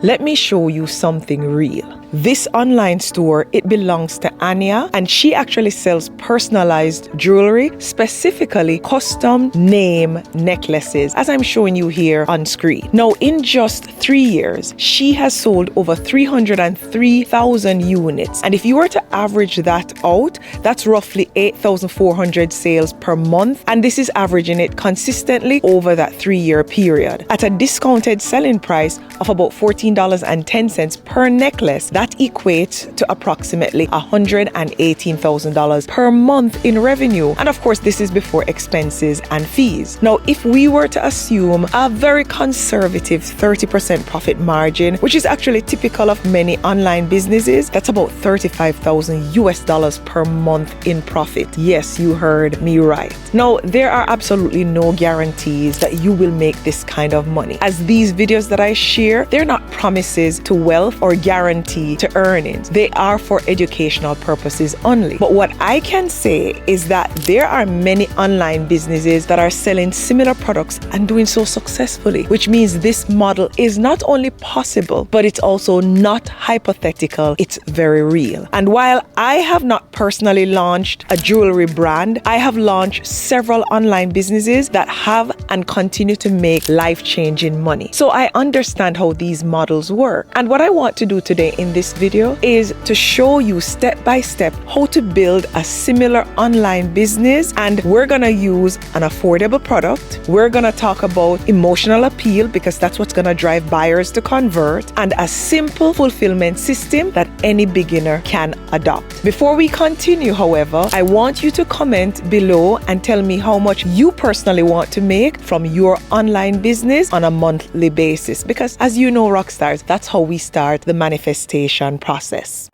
Let me show you something real. This online store, it belongs to Anya, and she actually sells personalized jewelry, specifically custom name necklaces, as I'm showing you here on screen. Now, in just 3 years, she has sold over 303,000 units. And if you were to average that out, that's roughly 8,400 sales per month. And this is averaging it consistently over that 3-year period at a discounted selling price of about $14.10 per necklace. That equates to approximately $118,000 per month in revenue. And of course, this is before expenses and fees. Now, if we were to assume a very conservative 30% profit margin, which is actually typical of many online businesses, that's about $35,000 per month in profit. Yes, you heard me right. Now, there are absolutely no guarantees that you will make this kind of money, as these videos that I share, they're not promises to wealth or guarantee to earnings. They are for educational purposes only. But what I can say is that there are many online businesses that are selling similar products and doing so successfully, which means this model is not only possible, but it's also not hypothetical. It's very real. And while I have not personally launched a jewelry brand, I have launched several online businesses that have and continue to make life-changing money. So I understand how these models work. And what I want to do today in this video is to show you step by step how to build a similar online business. And we're gonna use an affordable product. We're gonna talk about emotional appeal, because that's what's gonna drive buyers to convert, and a simple fulfillment system that any beginner can adopt. Before we continue, however, I want you to comment below and tell me how much you personally want to make from your online business on a monthly basis, because as you know, rockstars, that's how we start the manifestation process.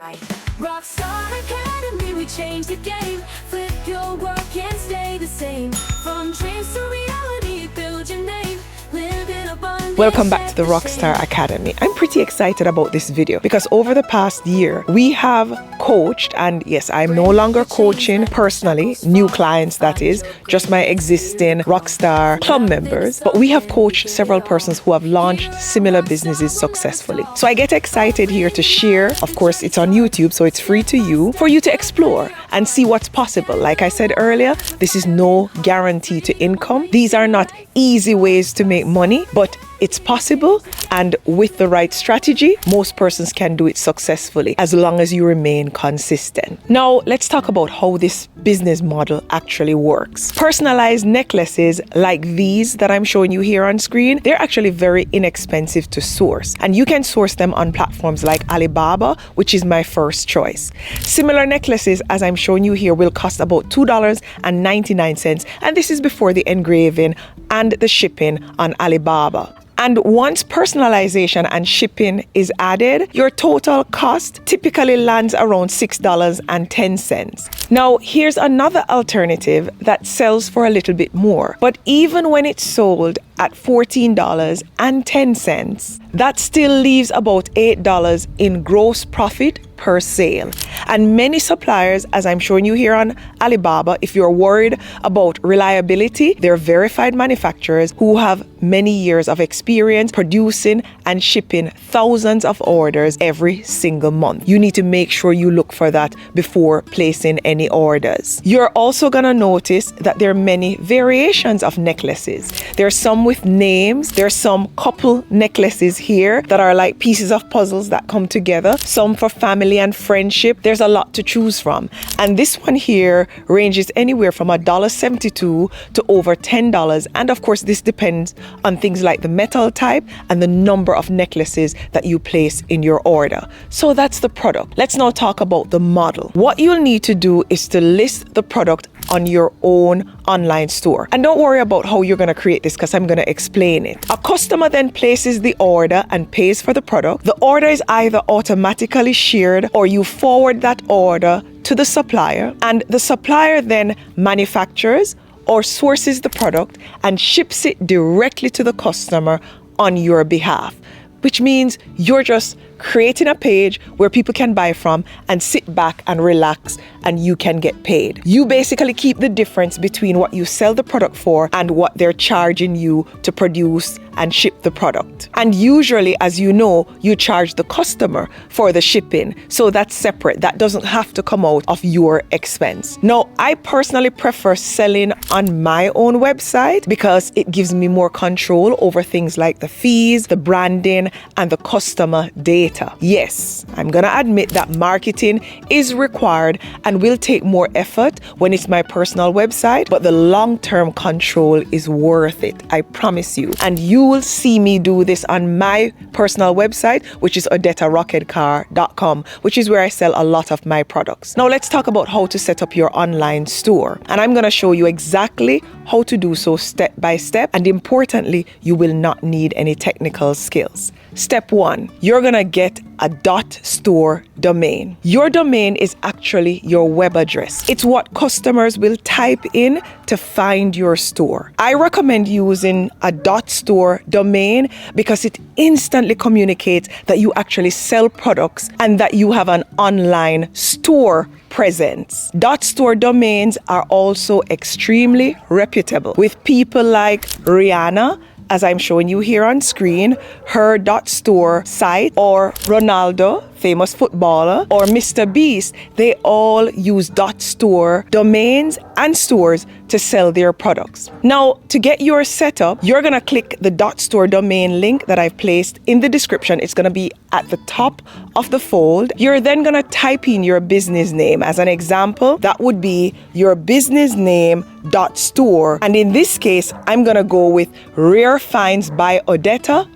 Rockstar Academy, we change the game. Flip your work and stay the same. From dreams to reality, build your name. Live in abundance. Welcome back to the Rockstar Academy. I'm pretty excited about this video because over the past year, we have coached, and yes, I'm no longer coaching personally, new clients that is, just my existing Rockstar club members, but we have coached several persons who have launched similar businesses successfully. So I get excited here to share. Of course, it's on YouTube, so it's free to you, for you to explore and see what's possible. Like I said earlier, this is no guarantee to income. These are not easy ways to make money, but it's possible, and with the right strategy, most persons can do it successfully as long as you remain consistent. Now, let's talk about how this business model actually works. Personalized necklaces like these that I'm showing you here on screen, they're actually very inexpensive to source, and you can source them on platforms like Alibaba, which is my first choice. Similar necklaces, as I'm showing you here, will cost about $2.99, and this is before the engraving and the shipping on Alibaba. And once personalization and shipping is added, your total cost typically lands around $6.10. Now, here's another alternative that sells for a little bit more. But even when it's sold at $14.10, that still leaves about $8 in gross profit per sale. And many suppliers, as I'm showing you here on Alibaba, if you're worried about reliability, they're verified manufacturers who have many years of experience producing and shipping thousands of orders every single month. You need to make sure you look for that before placing any orders. You're also gonna notice that there are many variations of necklaces. There's some with names, there's some couple necklaces here that are like pieces of puzzles that come together, some for family and friendship. There's a lot to choose from. And this one here ranges anywhere from $1.72 to over $10. And of course, this depends on things like the metal type and the number of necklaces that you place in your order. So that's the product. Let's now talk about the model. What you'll need to do is to list the product on your own online store. And don't worry about how you're going to create this, because I'm going to explain it. A customer then places the order and pays for the product. The order is either automatically shared or you forward that order to the supplier, and the supplier then manufactures or sources the product and ships it directly to the customer on your behalf, which means you're just creating a page where people can buy from and sit back and relax, and you can get paid. You basically keep the difference between what you sell the product for and what they're charging you to produce and ship the product. And usually, as you know, you charge the customer for the shipping. So that's separate. That doesn't have to come out of your expense. Now, I personally prefer selling on my own website because it gives me more control over things like the fees, the branding, and the customer data. Yes, I'm going to admit that marketing is required and will take more effort when it's my personal website, but the long-term control is worth it. I promise you. And you will see me do this on my personal website, which is odetarocketcar.com, which is where I sell a lot of my products. Now let's talk about how to set up your online store. And I'm going to show you exactly how to do so step by step. And importantly, you will not need any technical skills. Step 1, you're going to get a .store domain. Your domain is actually your web address. It's what customers will type in to find your store. I recommend using a .store domain because it instantly communicates that you actually sell products and that you have an online store presence. .store domains are also extremely reputable, with people like Rihanna, as I'm showing you here on screen, her .store site, or Ronaldo, famous footballer, or Mr. Beast. They all use .store domains and stores to sell their products. Now, to get yours set up, you're going to click the .store domain link that I've placed in the description. It's going to be at the top of the fold. You're then going to type in your business name. As an example, that would be your business name .store. And in this case, I'm going to go with Rare Finds by Odetta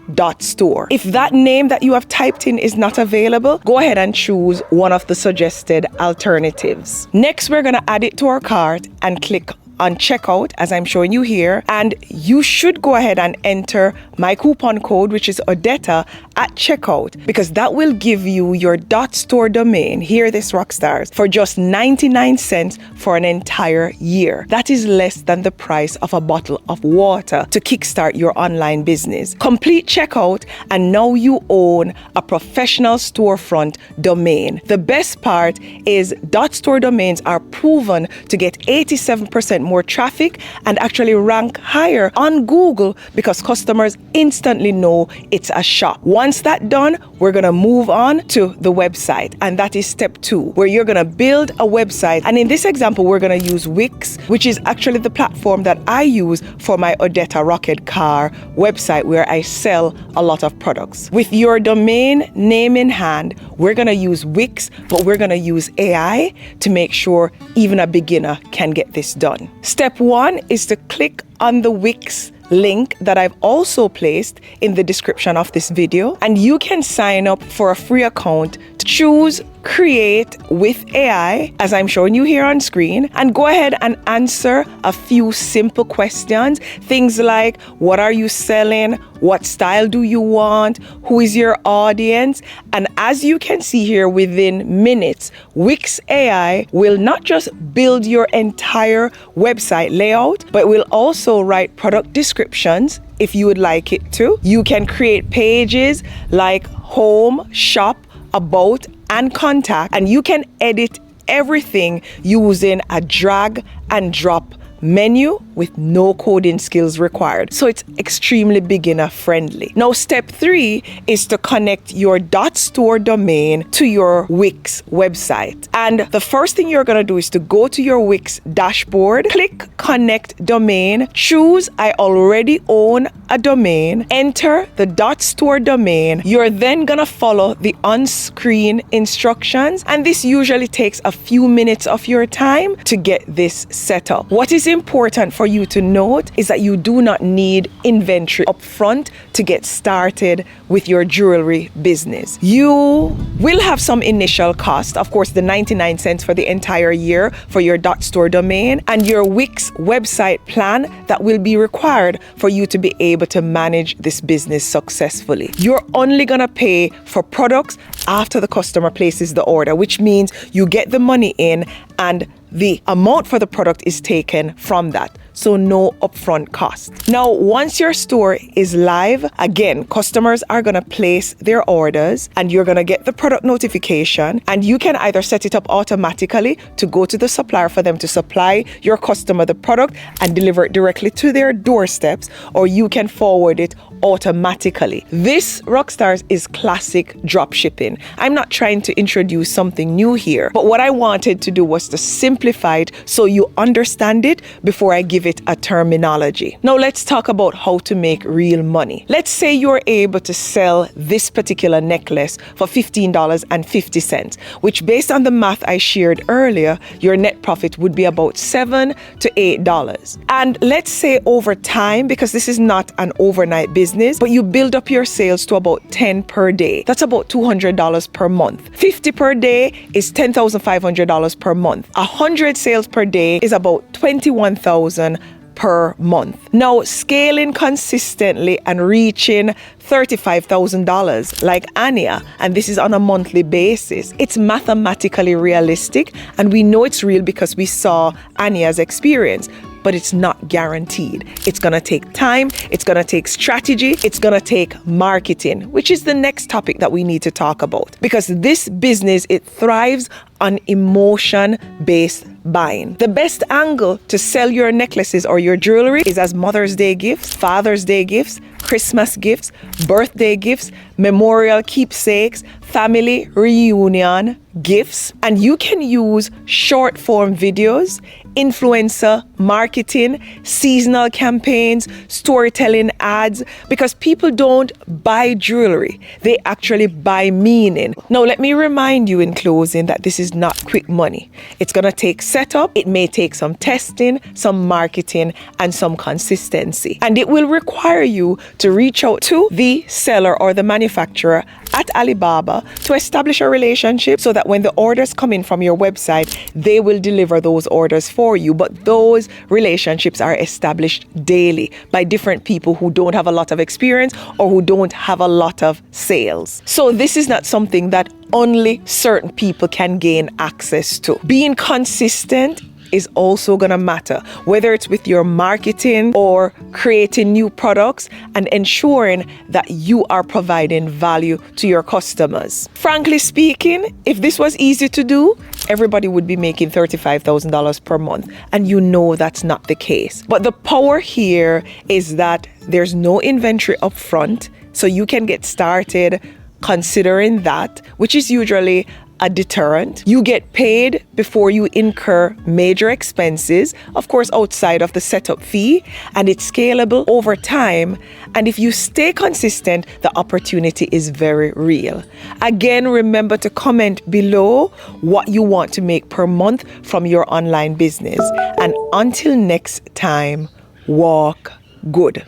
.store. If that name that you have typed in is not available, go ahead and choose one of the suggested alternatives. Next, we're going to add it to our cart and click on checkout, as I'm showing you here, and you should go ahead and enter my coupon code, which is Odetta, at checkout, because that will give you your .store domain, hear this rock stars, for just 99 cents for an entire year. That is less than the price of a bottle of water to kickstart your online business. Complete checkout and now you own a professional storefront domain. The best part is .store domains are proven to get 87% more traffic and actually rank higher on Google because customers instantly know it's a shop. Once that's done, we're going to move on to the website, and that is step 2, where you're going to build a website. And in this example, we're going to use Wix, which is actually the platform that I use for my Odetta Rocket Car website, where I sell a lot of products. With your domain name in hand, we're going to use Wix, but we're going to use AI to make sure even a beginner can get this done. Step 1 is to click on the Wix link that I've also placed in the description of this video, and you can sign up for a free account. Choose Create with AI, as I'm showing you here on screen, and go ahead and answer a few simple questions. Things like, what are you selling? What style do you want? Who is your audience? And as you can see here, within minutes, Wix AI will not just build your entire website layout, but will also write product descriptions if you would like it to. You can create pages like home, shop, about, and contact, and you can edit everything using a drag and drop menu with no coding skills required. So it's extremely beginner friendly. Now, step 3 is to connect your .store domain to your Wix website. And the first thing you're going to do is to go to your Wix dashboard, click connect domain, choose I already own a domain, enter the .store domain. You're then going to follow the on-screen instructions, and this usually takes a few minutes of your time to get this set up. What is important for you to note is that you do not need inventory up front to get started with your jewelry business. You will have some initial cost, of course, the 99 cents for the entire year for your .store domain, and your Wix website plan that will be required for you to be able to manage this business successfully. You're only going to pay for products after the customer places the order, which means you get the money in and the amount for the product is taken from that. so no upfront cost. Now, once your store is live, again, customers are going to place their orders and you're going to get the product notification, and you can either set it up automatically to go to the supplier for them to supply your customer the product and deliver it directly to their doorsteps, or you can forward it automatically. This, Rockstars, is classic dropshipping. I'm not trying to introduce something new here, but what I wanted to do was to simplify it so you understand it before I give it a terminology. Now let's talk about how to make real money. Let's say you're able to sell this particular necklace for $15.50, which, based on the math I shared earlier, your net profit would be about $7 to $8. And let's say over time, because this is not an overnight business, but you build up your sales to about 10 per day. That's about $200 per month. 50 per day is $10,500 per month. 100 sales per day is about $21,000 per month. Now, scaling consistently and reaching $35,000 like Anya, and this is on a monthly basis, it's mathematically realistic, and we know it's real because we saw Anya's experience. But it's not guaranteed. It's going to take time, it's going to take strategy, it's going to take marketing, which is the next topic that we need to talk about. Because this business, it thrives on emotion-based buying. The best angle to sell your necklaces or your jewelry is as Mother's Day gifts, Father's Day gifts, Christmas gifts, birthday gifts, memorial keepsakes, family reunion gifts. And you can use short form videos, influencer marketing, seasonal campaigns, storytelling ads, because people don't buy jewelry, they actually buy meaning. Now, let me remind you in closing that this is not quick money. It's going to take setup, it may take some testing, some marketing, and some consistency. And it will require you to reach out to the seller or the manufacturer at Alibaba to establish a relationship so that when the orders come in from your website, they will deliver those orders for you. But those relationships are established daily by different people who don't have a lot of experience or who don't have a lot of sales. So this is not something that only certain people can gain access to. Being consistent is also going to matter, whether it's with your marketing or creating new products and ensuring that you are providing value to your customers. Frankly speaking, if this was easy to do, everybody would be making $35,000 per month. And you know that's not the case. But the power here is that there's no inventory up front, so you can get started considering that, which is usually a deterrent. You get paid before you incur major expenses, of course, outside of the setup fee, and it's scalable over time. And if you stay consistent, the opportunity is very real. Again, remember to comment below what you want to make per month from your online business. And until next time, walk good.